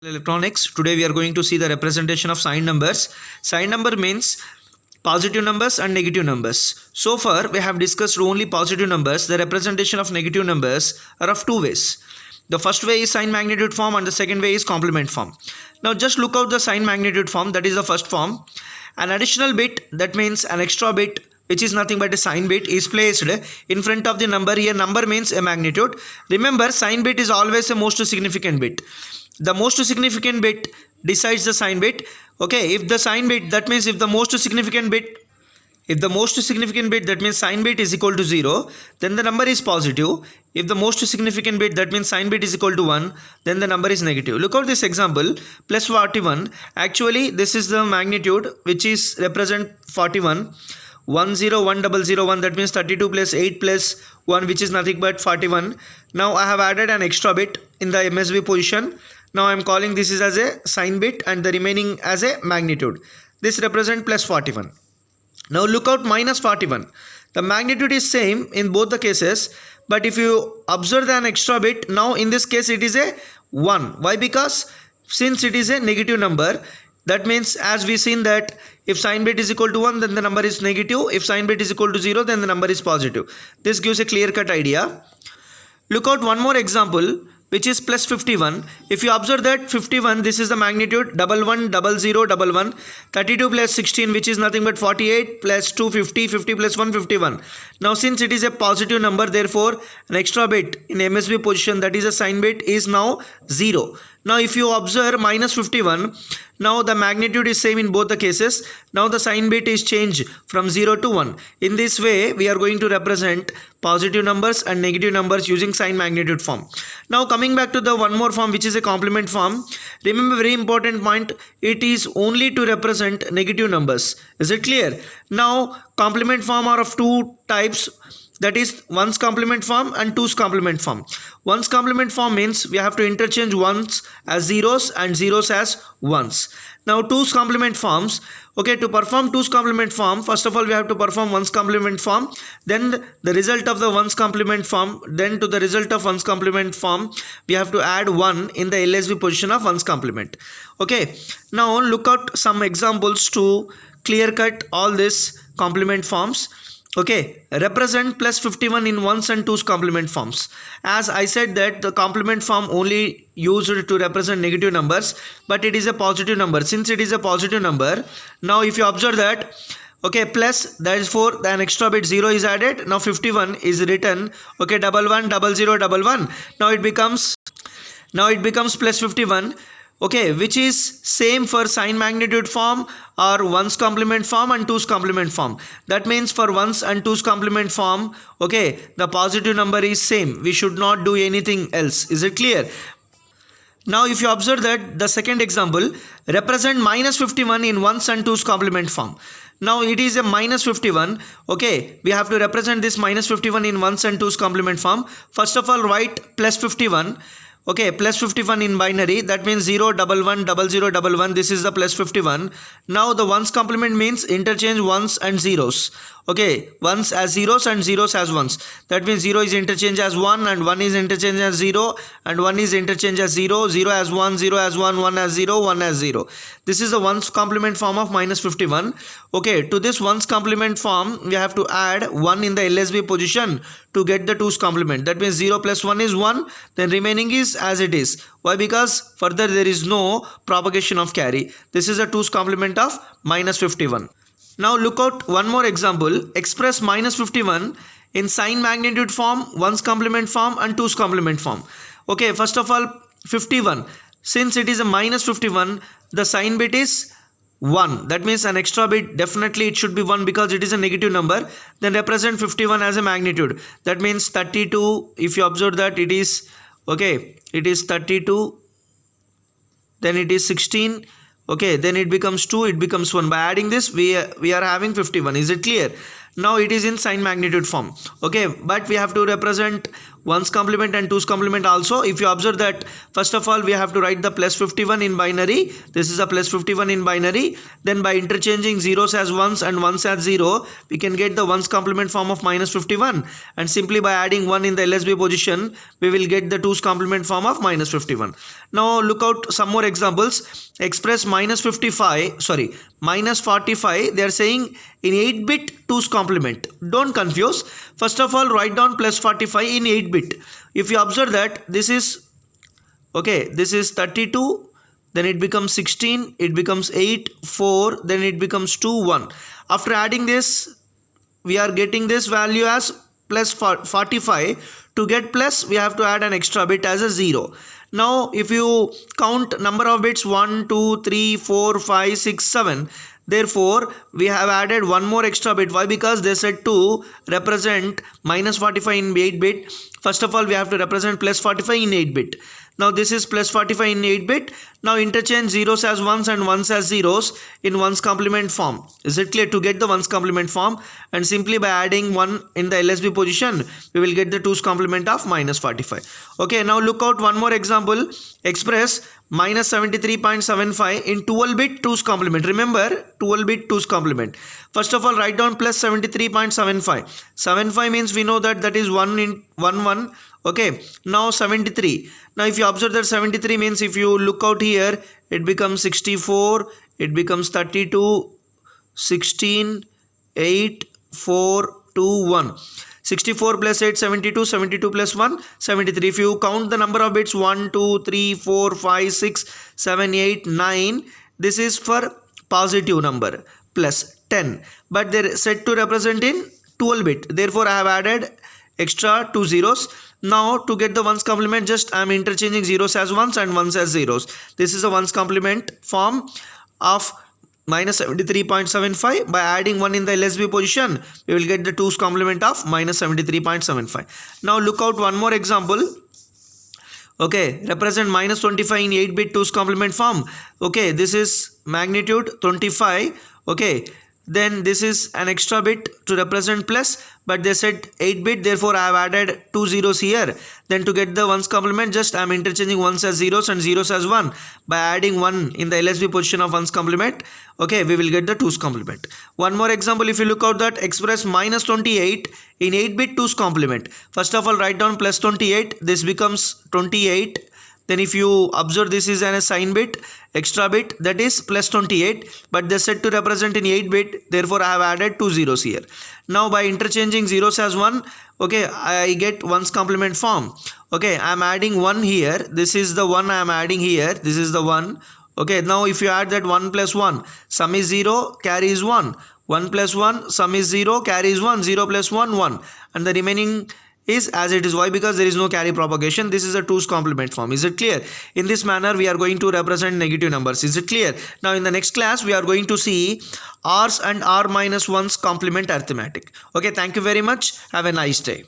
Electronics. Today we are going to see the representation of sign numbers. Sign number means positive numbers and negative numbers. So far we have discussed only positive numbers. The representation of negative numbers are of two ways. The first way is sign magnitude form and the second way is complement form. Now just look out the sign magnitude form, that is the first form. An additional bit, that means an extra bit, which is nothing but a sign bit, is placed in front of the number. Here number means a magnitude. Remember, sign bit is always the most significant bit. The most significant bit decides the sign bit. Okay, if the sign bit, that means if the most significant bit, that means sign bit is equal to 0, then the number is positive. If the most significant bit, that means sign bit is equal to 1, then the number is negative. Look at this example, plus 41. Actually this is the magnitude which is represent 41. 101,001, that means 32 plus 8 plus 1, which is nothing but 41. Now I have added an extra bit in the MSB position. Now I am calling this is as a sign bit and the remaining as a magnitude. This represent plus 41. Now look out minus 41. The magnitude is same in both the cases, but if you observe an extra bit, now in this case it is a 1. Why? Because since it is a negative number, that means as we seen that if sign bit is equal to 1, then the number is negative. If sign bit is equal to 0, then the number is positive. This gives a clear cut idea. Look out one more example, which is plus 51. If you observe that 51, this is the magnitude, 110011, 32 plus 16, which is nothing but 48, plus 250, 50 plus 151. Now since it is a positive number, therefore an extra bit in MSB position, that is a sign bit, is now 0. Now if you observe minus 51, now the magnitude is same in both the cases. Now the sign bit is changed from 0 to 1. In this way we are going to represent positive numbers and negative numbers using sign magnitude form. Now coming back to the one more form, which is a complement form. Remember, very important point, it is only to represent negative numbers. Is it clear? Now complement form are of two types, that is ones complement form and twos complement form. Ones complement form means we have to interchange ones as zeros and zeros as ones. Now twos complement forms, okay, to perform twos complement form, first of all we have to perform ones complement form, then the result of the ones complement form, then to the result of ones complement form we have to add 1 in the LSB position of ones complement. Okay, now look at some examples to clear cut all these complement forms. Okay, represent plus 51 in ones and twos complement forms. As I said that the complement form only used to represent negative numbers, but it is a positive number. Since it is a positive number, now if you observe that, okay, plus, therefore an extra bit 0 is added. Now 51 is written, okay, 110011. Now it becomes plus 51. Okay, which is same for sign magnitude form or ones complement form and twos complement form. That means for ones and twos complement form, okay, the positive number is same. We should not do anything else. Is it clear? Now if you observe that the second example, represent minus 51 in ones and twos complement form. Now it is a minus 51. Okay, we have to represent this minus 51 in ones and twos complement form. First of all, write plus 51. Okay, plus 51 in binary, that means 0, 11, 00, 11. This is the plus 51. Now the ones complement means interchange ones and zeros. Okay, ones as zeros and zeros as ones. That means 0 is interchange as 1 and 1 is interchange as 0 and 1 is interchange as 0, 0 as 1, 0 as 1, 1 as 0, 1 as 0. This is the ones complement form of minus 51. Okay, to this ones complement form we have to add 1 in the LSB position to get the twos complement. That means 0 plus 1 is 1, then remaining is as it is. Why? Because further there is no propagation of carry. This is a twos complement of minus 51. Now look out one more example, express minus 51 in sign magnitude form, ones complement form and twos complement form. Okay, first of all 51, since it is a minus 51, the sign bit is 1. That means an extra bit, definitely it should be 1 because it is a negative number. Then represent 51 as a magnitude. That means 32, if you observe that it is, okay, it is 32, then it is 16. Okay, then it becomes 2, it becomes 1. By adding this, we are having 51. Is it clear? Now it is in sign magnitude form. Okay, but we have to represent 1's complement and 2's complement also. If you observe that, first of all we have to write the plus 51 in binary. This is a plus 51 in binary. Then by interchanging zeros as 1's and 1's as 0, we can get the 1's complement form of minus 51, and simply by adding 1 in the LSB position we will get the 2's complement form of minus 51. Now look out some more examples. Express minus 45, sorry, minus 45, they are saying in 8-bit 2's complement. Don't confuse. First of all write down plus 45 in 8-bit. If you observe that this is, okay, this is 32, then it becomes 16, it becomes 8, 4, then it becomes 2, 1. After adding this, we are getting this value as plus 45. To get plus, we have to add an extra bit as a 0. Now if you count number of bits 1, 2, 3, 4, 5, 6, 7, therefore we have added one more extra bit. Why? Because they said to represent minus 45 in 8-bit. First of all we have to represent plus 45 in 8-bit. Now this is plus 45 in 8-bit. Now interchange zeros as 1's and 1's as zeros in 1's complement form. Is it clear? To get the 1's complement form, and simply by adding 1 in the LSB position we will get the 2's complement of minus 45. Okay, now look out one more example. Express minus 73.75 in 12-bit 2's complement. Remember 12-bit 2's complement. First of all write down plus 73.75. 75 means we know that is 1 in 1 1. Okay, now 73. Now if you observe that 73 means, if you look out here, it becomes 64, it becomes 32, 16, 8, 4, 2, 1. 64 plus 8, 72, 72 plus 1, 73. If you count the number of bits 1, 2, 3, 4, 5, 6, 7, 8, 9, this is for positive number, plus 10. But they are said to represent in 12-bit. Therefore I have added extra 2 zeros. Now to get the 1's complement, just I am interchanging zeros as 1's and 1's as zeros. This is a 1's complement form of minus 73.75. By adding 1 in the LSB position we will get the 2's complement of minus 73.75. Now look out one more example. Okay, represent minus 25 in 8-bit 2's complement form. Okay, this is magnitude 25. Okay, then this is an extra bit to represent plus, but they said 8-bit, therefore I have added 2 zeros here. Then to get the 1's complement, just I am interchanging 1's as zeros and zeros as 1. By adding 1 in the LSB position of 1's complement, okay, we will get the 2's complement. One more example, if you look out that, express minus 28 in 8-bit 2's complement. First of all write down plus 28, this becomes 28. Then if you observe, this is a sign bit, extra bit, that is plus 28, but they said to represent in 8-bit, therefore I have added 2 zeros here. Now by interchanging zeros as 1, okay, I get 1's complement form. Okay, I am adding 1 here, this is the 1 I am adding here, this is the 1. Okay, now if you add that 1 plus 1, sum is 0, carry is 1. 1 plus 1, sum is 0, carry is 1, 0 plus 1, 1. And the remaining is as it is. Why? Because there is no carry propagation. This is a 2's complement form. Is it clear? In this manner we are going to represent negative numbers. Is it clear? Now in the next class we are going to see r's and r minus 1's complement arithmetic. Okay, thank you very much. Have a nice day.